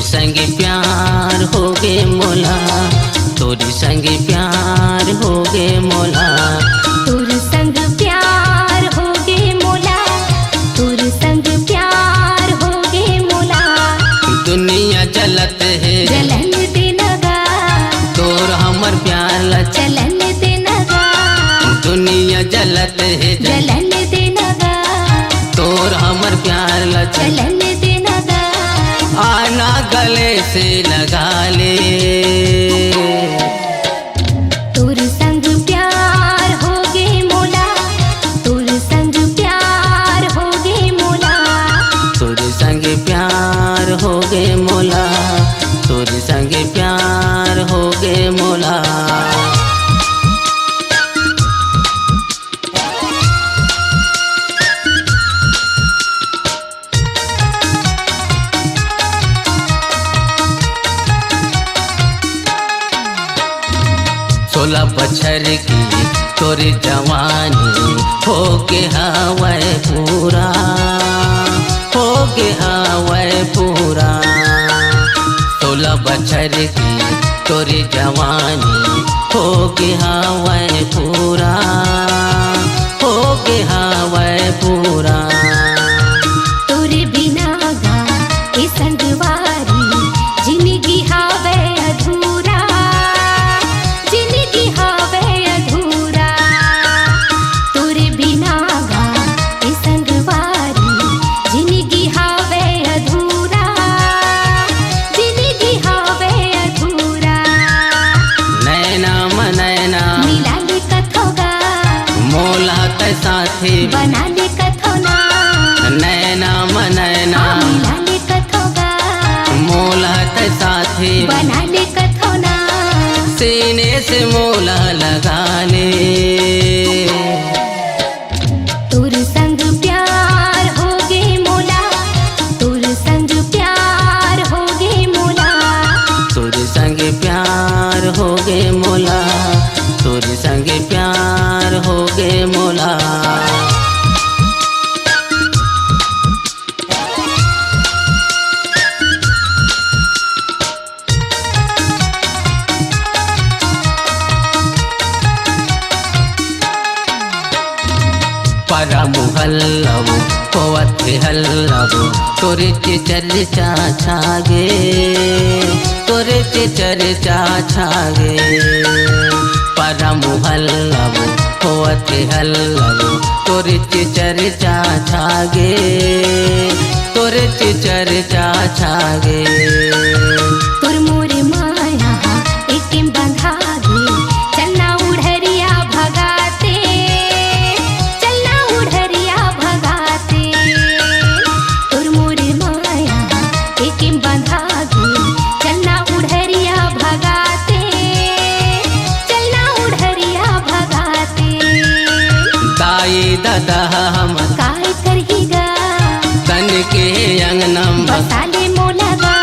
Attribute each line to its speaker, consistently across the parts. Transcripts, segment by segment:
Speaker 1: तोरी संग प्यार हो गे मोला, तोरी संग प्यार हो गे मोला,
Speaker 2: तोर संग प्यार हो गे मोला, तोर संग प्यार हो गे मोला।
Speaker 1: दुनिया जलत है
Speaker 2: जलन देनगा,
Speaker 1: तोर हमर प्यार ला
Speaker 2: चलन देनगा,
Speaker 1: दुनिया जलत है
Speaker 2: जलन देनगा,
Speaker 1: तोर हमर प्यार ला
Speaker 2: चलन देनगा।
Speaker 1: आना गले से लगा ले,
Speaker 2: तोर संग प्यार हो गे मोला, तोर संग प्यार हो गे मोला,
Speaker 1: तोरे संग प्यार हो गे मोला, तोरे संग प्यार हो गे मोला। सोलह बछर की तोरी जवानी हो गे हवै पूरा, हो गे हवै पूरा। 16 बछर की तोरी जवानी हो गे हवै पूरा, हो गे हवै पूरा।
Speaker 2: तोरे बिना गा ए संगवारी जिंदगी हावे अधूरा, जिंदगी हावे अधूरा। तोरे बिना गा ए संगवारी जिंदगी हावे अधूरा, जिंदगी हावे अधूरा।
Speaker 1: नैना मनैना
Speaker 2: मिला ले कथोगा,
Speaker 1: मोला तै साथी
Speaker 2: बना ले कथोना,
Speaker 1: नैना मनैना
Speaker 2: मिला ले कथोगा,
Speaker 1: मोला तै साथी
Speaker 2: बना ले कथोना।
Speaker 1: सीने से मोला लगा ले,
Speaker 2: तोर संग प्यार हो गे मोला, तोर संग प्यार हो गे मोला,
Speaker 1: तोरे संग प्यार हो गे मोला, तोरे संग प्यार हो गे मोला। परा मुहल्लबो होवत हल्लबो तोरे के चर्चा छागे, तोरे के चर्चा छागे। परा मुहल्लबो होवत हल्लबो तोरे के चर्चा छागे, तोरे के चर्चा छागे।
Speaker 2: तोर मोरे माया एके बंधा गे, चलना उड़हरिया भगाते, चलना उड़हरिया भगाते। तोर मोरे माया एके बंधा गे, चलना उड़हरिया भगाते, चलना उड़हरिया भगाते।
Speaker 1: दाई दादा हमर
Speaker 2: काय करहीगा,
Speaker 1: तन के अंगनम
Speaker 2: बसा ले मोलगा,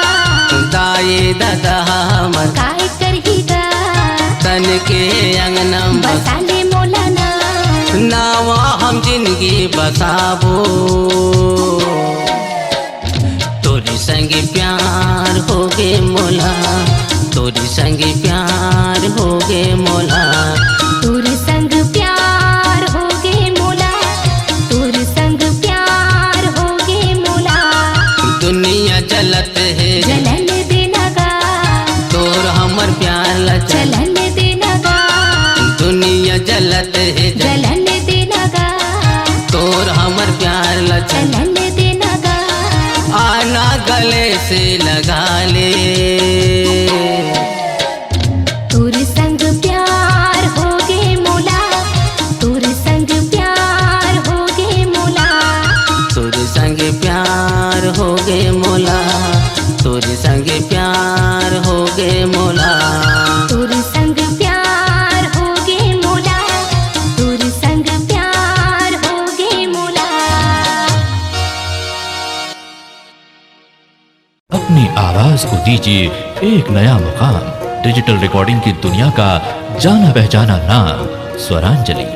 Speaker 1: दाई दादा हमर
Speaker 2: काय करहीगा,
Speaker 1: तन के अंगनम
Speaker 2: बसा ले मोलना।
Speaker 1: नावा हम जिंदगी बसाबो, तोरी संग प्यार हो गे मोला, तोरी संग प्यार हो गे मोला,
Speaker 2: तोर संग प्यार हो गे मोला, तोर संग प्यार हो गे मोला।
Speaker 1: दुनिया जलत है
Speaker 2: जलन देनगा,
Speaker 1: तोर हमर प्यार ला
Speaker 2: चलन देनगा,
Speaker 1: दुनिया जलत है
Speaker 2: जलन देनगा,
Speaker 1: तोर हमर प्यार ला
Speaker 2: चलन देनगा।
Speaker 1: आना गले से लगा ले,
Speaker 2: तोर संग प्यार हो गे मोला, तोर संग प्यार हो गे मोला,
Speaker 1: तोरे संग प्यार हो गे मोला, तोरे संग प्यार हो गे मोला।
Speaker 2: तोर संग प्यार हो गे मोला, तोर संग प्यार हो गे मोला।
Speaker 3: अपनी आवाज को दीजिए एक नया मुकाम। डिजिटल रिकॉर्डिंग की दुनिया का जाना पहचाना नाम स्वरांजलि,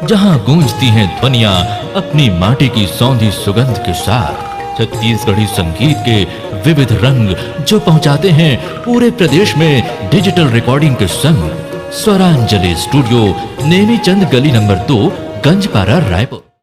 Speaker 3: जहां गूंजती हैं ध्वनियां अपनी माटी की सौंधी सुगंध के साथ। छत्तीसगढ़ी संगीत के विविध रंग जो पहुंचाते हैं पूरे प्रदेश में डिजिटल रिकॉर्डिंग के संग। स्वरांजलि स्टूडियो, नेमीचंद गली नंबर 2, गंजपारा, रायपुर।